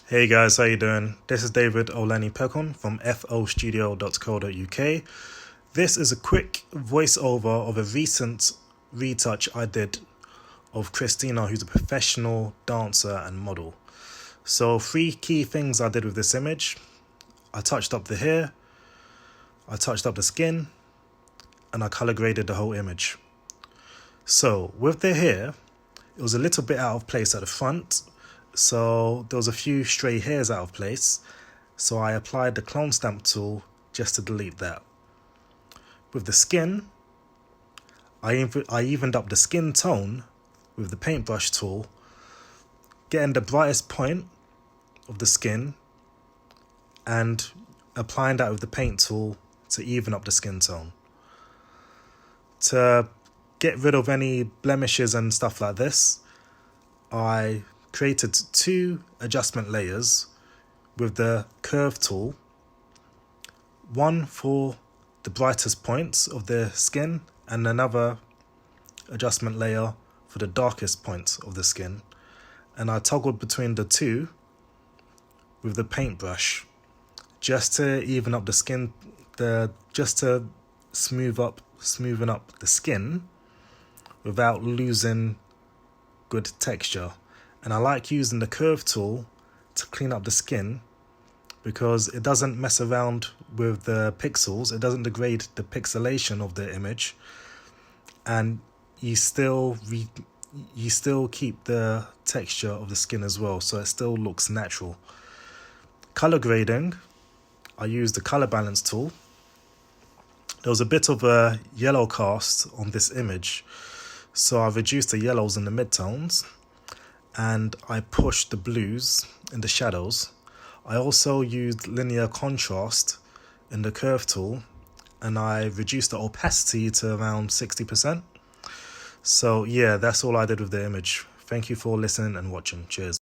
Hey guys, how you doing? This is David Olani Pekon from fostudio.co.uk. This is a quick voiceover of a recent retouch I did of Christina, who's a professional dancer and model. So 3 key things I did with this image. I touched up the hair, I touched up the skin, and I color graded the whole image. So with the hair, it was a little bit out of place at the front. So there was a few stray hairs out of place, so I applied the clone stamp tool just to delete that. With the skin, I evened up the skin tone with the paintbrush tool, getting the brightest point of the skin and applying that with the paint tool to even up the skin tone. To get rid of any blemishes and stuff like this, I created 2 adjustment layers with the curve tool, one for the brightest points of the skin and another adjustment layer for the darkest points of the skin, and I toggled between the 2 with the paintbrush just to even up the skin, just to smoothen up the skin without losing good texture. And I like using the curve tool to clean up the skin because it doesn't mess around with the pixels, it doesn't degrade the pixelation of the image, and you still keep the texture of the skin as well, so it still looks natural. Color grading, I used the color balance tool. There was a bit of a yellow cast on this image, so I reduced the yellows and the midtones, and I pushed the blues in the shadows. I also used linear contrast in the curve tool, and I reduced the opacity to around 60%. So yeah, that's all I did with the image. Thank you for listening and watching. Cheers.